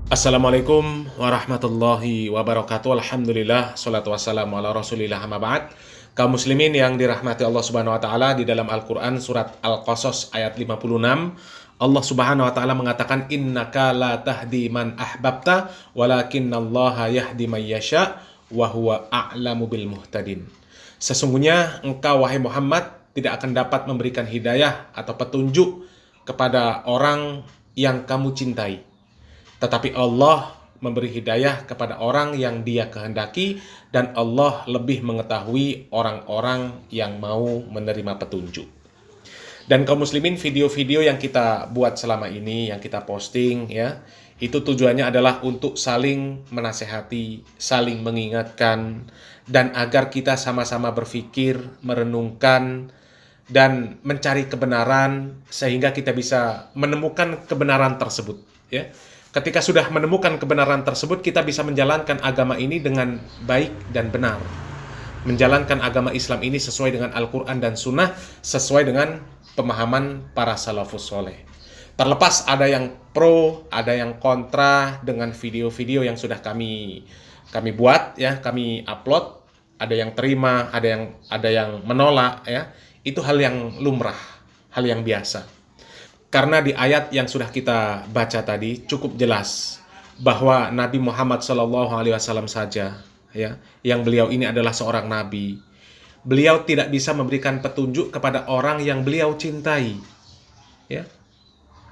Assalamualaikum warahmatullahi wabarakatuh. Alhamdulillah, salatu wassalamu ala rasulillah, amma ba'd. Kaum muslimin yang dirahmati Allah subhanahu wa ta'ala, di dalam Al-Quran surat Al-Qasas ayat 56, Allah subhanahu wa ta'ala mengatakan, innaka la tahdi man ahbabta walakinnallaha yahdi man yasha wa huwa a'lamu bil muhtadin. Sesungguhnya engkau wahai Muhammad tidak akan dapat memberikan hidayah atau petunjuk kepada orang yang kamu cintai, tetapi Allah memberi hidayah kepada orang yang Dia kehendaki, dan Allah lebih mengetahui orang-orang yang mau menerima petunjuk. Dan kaum muslimin, video-video yang kita buat selama ini, yang kita posting ya, itu tujuannya adalah untuk saling menasehati, saling mengingatkan, dan agar kita sama-sama berpikir, merenungkan, dan mencari kebenaran sehingga kita bisa menemukan kebenaran tersebut ya. Ketika sudah menemukan kebenaran tersebut, kita bisa menjalankan agama ini dengan baik dan benar. Menjalankan agama Islam ini sesuai dengan Al-Quran dan Sunnah, sesuai dengan pemahaman para salafus soleh. Terlepas ada yang pro, ada yang kontra dengan video-video yang sudah kami buat ya, kami upload, ada yang terima, ada yang menolak ya. Itu hal yang lumrah, hal yang biasa. Karena di ayat yang sudah kita baca tadi cukup jelas bahwa Nabi Muhammad SAW saja ya, yang beliau ini adalah seorang nabi. Beliau tidak bisa memberikan petunjuk kepada orang yang beliau cintai. Ya.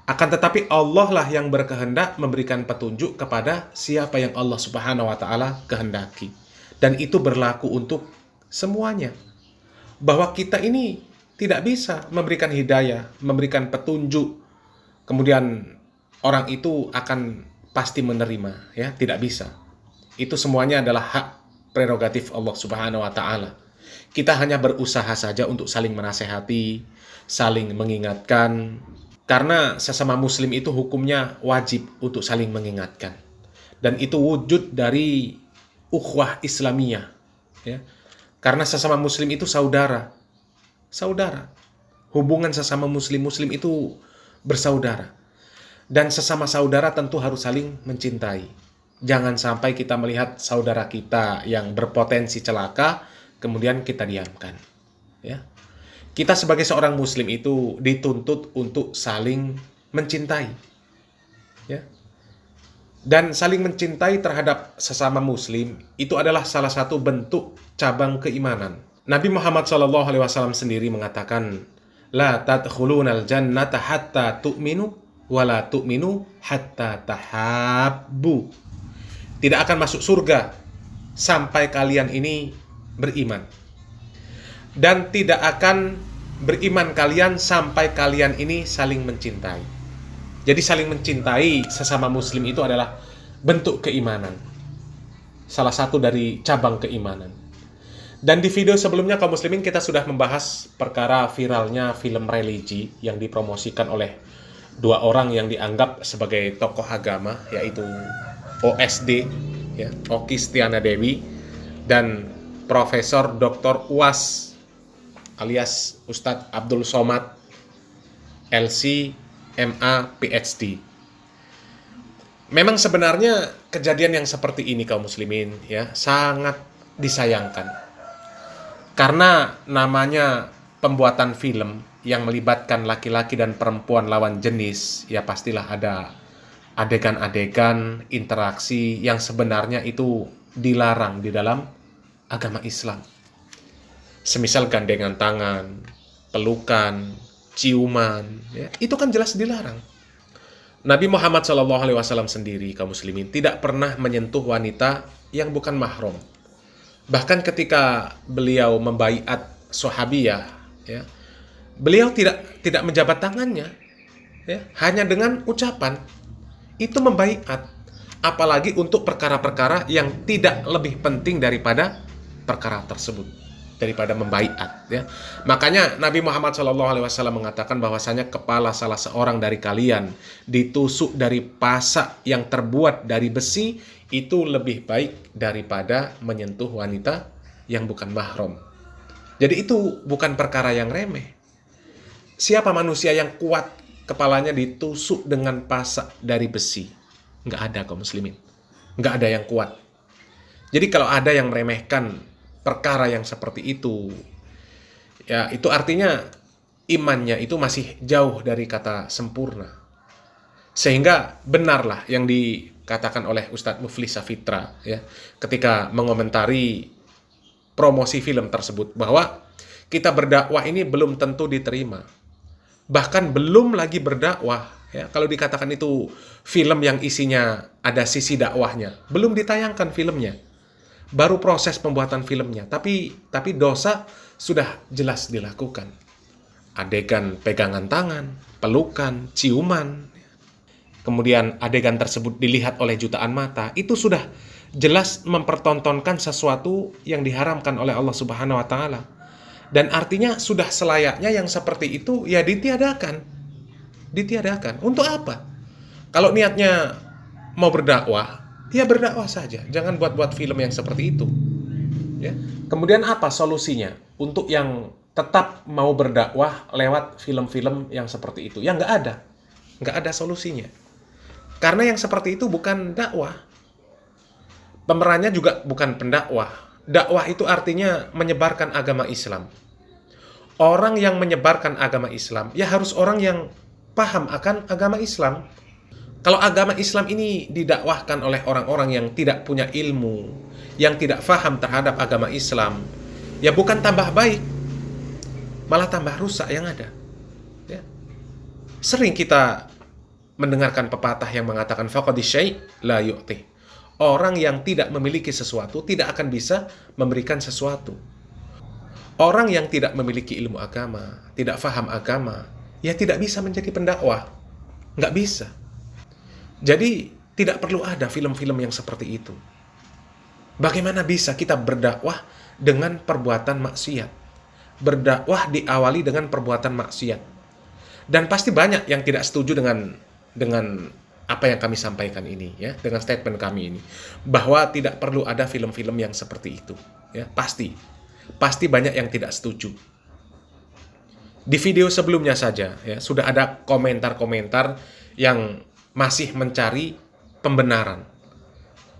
Akan tetapi Allah lah yang berkehendak memberikan petunjuk kepada siapa yang Allah Subhanahu wa taala kehendaki. Dan itu berlaku untuk semuanya. Bahwa kita ini tidak bisa memberikan hidayah, memberikan petunjuk, kemudian orang itu akan pasti menerima, ya, tidak bisa. Itu semuanya adalah hak prerogatif Allah Subhanahu wa taala. Kita hanya berusaha saja untuk saling menasehati, saling mengingatkan, karena sesama muslim itu hukumnya wajib untuk saling mengingatkan. Dan itu wujud dari ukhuwah Islamiyah, ya. Karena sesama muslim itu saudara. Hubungan sesama muslim itu bersaudara. Dan sesama saudara tentu harus saling mencintai. Jangan sampai kita melihat saudara kita yang berpotensi celaka, kemudian kita diamkan. Ya. Kita sebagai seorang muslim itu dituntut untuk saling mencintai. Ya. Dan saling mencintai terhadap sesama muslim itu adalah salah satu bentuk cabang keimanan. Nabi Muhammad SAW sendiri mengatakan, la tadkhulunal jannata hatta tu'minu wa la tu'minu hatta tahabbu. Tidak akan masuk surga sampai kalian ini beriman. Dan tidak akan beriman kalian sampai kalian ini saling mencintai. Jadi saling mencintai sesama muslim itu adalah bentuk keimanan. Salah satu dari cabang keimanan. Dan di video sebelumnya kaum muslimin kita sudah membahas perkara viralnya film religi yang dipromosikan oleh dua orang yang dianggap sebagai tokoh agama, yaitu OSD, ya, Oki Stiana Dewi, dan Profesor Dr. Uwas alias Ustadz Abdul Somad LC MA PhD. Memang sebenarnya kejadian yang seperti ini kaum muslimin ya sangat disayangkan. Karena namanya pembuatan film yang melibatkan laki-laki dan perempuan lawan jenis, ya pastilah ada adegan-adegan interaksi yang sebenarnya itu dilarang di dalam agama Islam. Semisal gandengan tangan, pelukan, ciuman, ya, itu kan jelas dilarang. Nabi Muhammad SAW sendiri, kaum muslimin, tidak pernah menyentuh wanita yang bukan mahram. Bahkan ketika beliau membaiat sahabiyah, ya, beliau tidak menjabat tangannya, ya, hanya dengan ucapan itu membaiat. Apalagi untuk perkara-perkara yang tidak lebih penting daripada perkara tersebut, daripada membaiat. Ya. Makanya Nabi Muhammad SAW mengatakan bahwasanya kepala salah seorang dari kalian ditusuk dari pasak yang terbuat dari besi itu lebih baik daripada menyentuh wanita yang bukan mahram. Jadi itu bukan perkara yang remeh. Siapa manusia yang kuat kepalanya ditusuk dengan pasak dari besi? Nggak ada kaum muslimin. Nggak ada yang kuat. Jadi kalau ada yang meremehkan perkara yang seperti itu, ya itu artinya imannya itu masih jauh dari kata sempurna. Sehingga benarlah yang dikatakan oleh Ustadz Muflis Safitra ya, ketika mengomentari promosi film tersebut, bahwa kita berdakwah ini belum tentu diterima. Bahkan belum lagi berdakwah ya, kalau dikatakan itu film yang isinya ada sisi dakwahnya, belum ditayangkan filmnya. Baru proses pembuatan filmnya, tapi dosa sudah jelas dilakukan. Adegan pegangan tangan, pelukan, ciuman, kemudian adegan tersebut dilihat oleh jutaan mata, itu sudah jelas mempertontonkan sesuatu yang diharamkan oleh Allah Subhanahu wa taala. Dan artinya sudah selayaknya yang seperti itu ya ditiadakan. Ditiadakan. Untuk apa? Kalau niatnya mau berdakwah, ya berdakwah saja. Jangan buat-buat film yang seperti itu. Ya. Kemudian apa solusinya untuk yang tetap mau berdakwah lewat film-film yang seperti itu? Ya nggak ada. Nggak ada solusinya. Karena yang seperti itu bukan dakwah. Pemerannya juga bukan pendakwah. Dakwah itu artinya menyebarkan agama Islam. Orang yang menyebarkan agama Islam, ya harus orang yang paham akan agama Islam. Kalau agama Islam ini didakwahkan oleh orang-orang yang tidak punya ilmu, yang tidak paham terhadap agama Islam, ya bukan tambah baik, malah tambah rusak yang ada. Ya. Sering kita mendengarkan pepatah yang mengatakan faqadi syai' la yu'ti. Orang yang tidak memiliki sesuatu tidak akan bisa memberikan sesuatu. Orang yang tidak memiliki ilmu agama, tidak faham agama, ya tidak bisa menjadi pendakwah. Nggak bisa. Jadi tidak perlu ada film-film yang seperti itu. Bagaimana bisa kita berdakwah dengan perbuatan maksiat? Berdakwah diawali dengan perbuatan maksiat. Dan pasti banyak yang tidak setuju dengan apa yang kami sampaikan ini ya, dengan statement kami ini, bahwa tidak perlu ada film-film yang seperti itu ya. Pasti banyak yang tidak setuju. Di video sebelumnya saja ya, sudah ada komentar-komentar yang masih mencari pembenaran.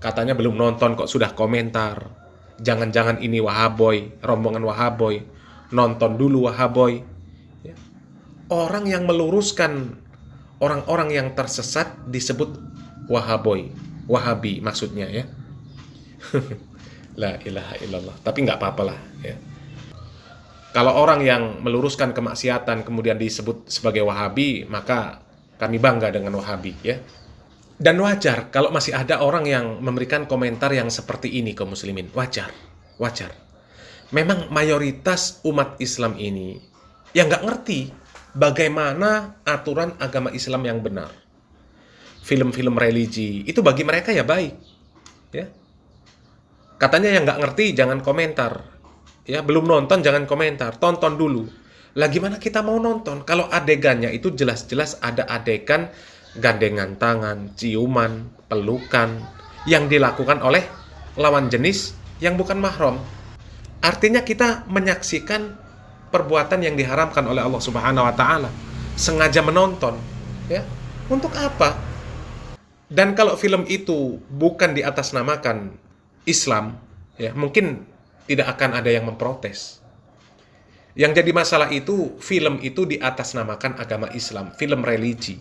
Katanya belum nonton kok sudah komentar. Jangan-jangan ini Wahaboy, rombongan Wahaboy. Nonton dulu Wahaboy. Ya. Orang yang meluruskan orang-orang yang tersesat disebut Wahaboy. Wahabi maksudnya ya. La ilaha illallah. Tapi nggak apa-apalah ya. Kalau orang yang meluruskan kemaksiatan kemudian disebut sebagai Wahabi, maka kami bangga dengan Wahabi ya. Dan wajar kalau masih ada orang yang memberikan komentar yang seperti ini kaum muslimin. Wajar. Memang mayoritas umat Islam ini yang nggak ngerti bagaimana aturan agama Islam yang benar. Film-film religi itu bagi mereka ya baik. Ya. Katanya yang nggak ngerti jangan komentar. Ya, belum nonton jangan komentar, tonton dulu. Lah gimana kita mau nonton kalau adegannya itu jelas-jelas ada adegan gandengan tangan, ciuman, pelukan yang dilakukan oleh lawan jenis yang bukan mahram. Artinya kita menyaksikan perbuatan yang diharamkan oleh Allah Subhanahu wa taala. Sengaja menonton, ya. Untuk apa? Dan kalau film itu bukan diatasnamakan Islam, ya, mungkin tidak akan ada yang memprotes. Yang jadi masalah itu film itu diatasnamakan agama Islam, film religi.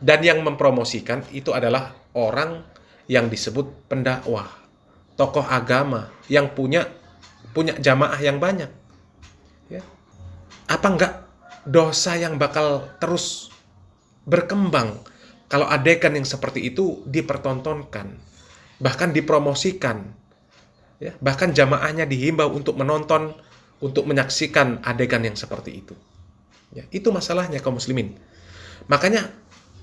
Dan yang mempromosikan itu adalah orang yang disebut pendakwah, tokoh agama yang punya jamaah yang banyak. Ya. Apa enggak dosa yang bakal terus berkembang kalau adegan yang seperti itu dipertontonkan, bahkan dipromosikan, ya, bahkan jamaahnya dihimbau untuk menonton, untuk menyaksikan adegan yang seperti itu. Ya, itu masalahnya kaum muslimin. Makanya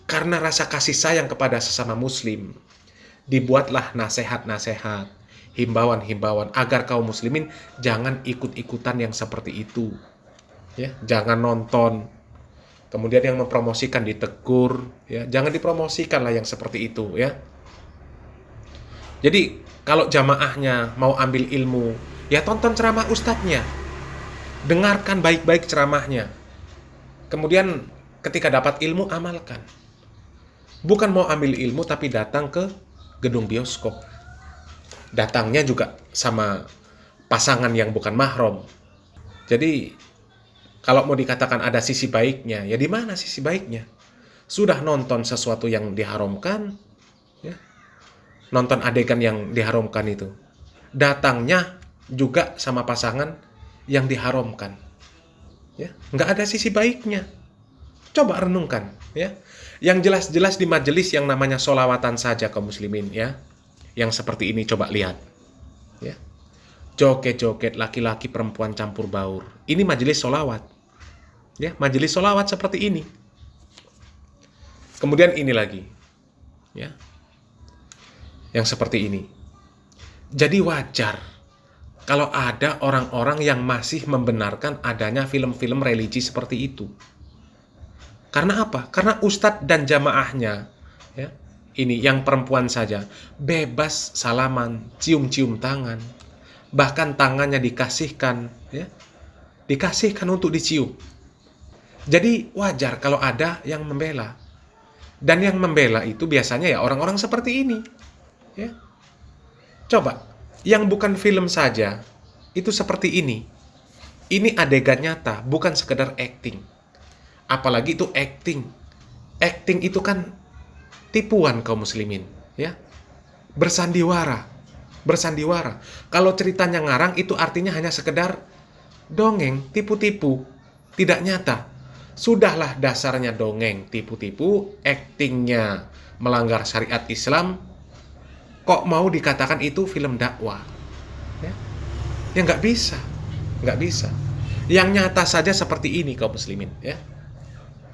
karena rasa kasih sayang kepada sesama muslim, dibuatlah nasihat-nasihat, himbauan-himbauan agar kaum muslimin jangan ikut-ikutan yang seperti itu. Ya, jangan nonton. Kemudian yang mempromosikan ditegur, ya, jangan dipromosikan lah yang seperti itu, ya. Jadi kalau jamaahnya mau ambil ilmu, ya tonton ceramah ustadznya, dengarkan baik-baik ceramahnya. Kemudian ketika dapat ilmu amalkan. Bukan mau ambil ilmu tapi datang ke gedung bioskop. Datangnya juga sama pasangan yang bukan mahram. Jadi kalau mau dikatakan ada sisi baiknya, ya di mana sisi baiknya? Sudah nonton sesuatu yang diharamkan, ya, nonton adegan yang diharamkan itu. Datangnya juga sama pasangan yang diharamkan. Ya, nggak ada sisi baiknya. Coba renungkan, ya. Yang jelas-jelas di majelis yang namanya sholawatan saja kaum muslimin, ya. Yang seperti ini coba lihat, ya. Joget-joget laki-laki perempuan campur baur. Ini majelis sholawat, ya. Majelis sholawat seperti ini. Kemudian ini lagi, ya. Yang seperti ini. Jadi wajar kalau ada orang-orang yang masih membenarkan adanya film-film religi seperti itu. Karena apa? Karena ustadz dan jamaahnya, ya, ini yang perempuan saja, bebas salaman, cium-cium tangan, bahkan tangannya dikasihkan, ya, dikasihkan untuk dicium. Jadi wajar kalau ada yang membela. Dan yang membela itu biasanya ya orang-orang seperti ini, ya. Coba, yang bukan film saja, itu seperti ini. Ini adegan nyata, bukan sekedar acting. Apalagi itu acting. Acting itu kan tipuan kaum muslimin, ya. Bersandiwara. Bersandiwara. Kalau ceritanya ngarang, itu artinya hanya sekedar dongeng, tipu-tipu, tidak nyata. Sudahlah dasarnya dongeng, tipu-tipu, actingnya melanggar syariat Islam, kok mau dikatakan itu film dakwah? Ya, ya nggak bisa, nggak bisa. Yang nyata saja seperti ini kaum muslimin, ya.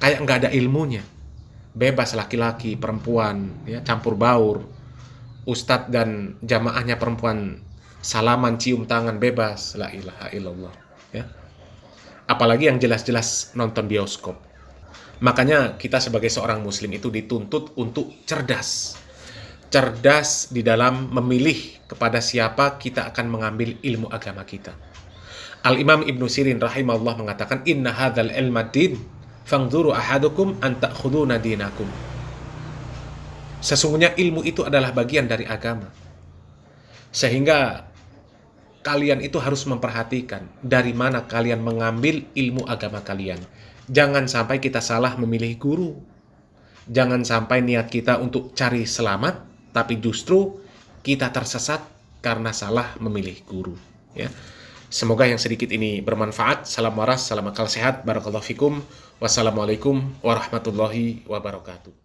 Kayak nggak ada ilmunya. Bebas laki-laki, perempuan, ya, campur baur. Ustadz dan jamaahnya perempuan salaman, cium tangan, bebas. La ilaha illallah, ya. Apalagi yang jelas-jelas nonton bioskop. Makanya kita sebagai seorang muslim itu dituntut untuk cerdas. Cerdas di dalam memilih kepada siapa kita akan mengambil ilmu agama kita. Al-Imam Ibnu Sirin rahimahullah mengatakan, inna hadzal ilma din, fangzuru ahadukum an ta'khuduna dinakum. Sesungguhnya ilmu itu adalah bagian dari agama. Sehingga kalian itu harus memperhatikan dari mana kalian mengambil ilmu agama kalian. Jangan sampai kita salah memilih guru. Jangan sampai niat kita untuk cari selamat, tapi justru kita tersesat karena salah memilih guru. Ya. Semoga yang sedikit ini bermanfaat. Salam waras, salam akal sehat. Barakallahu fikum. Wassalamualaikum warahmatullahi wabarakatuh.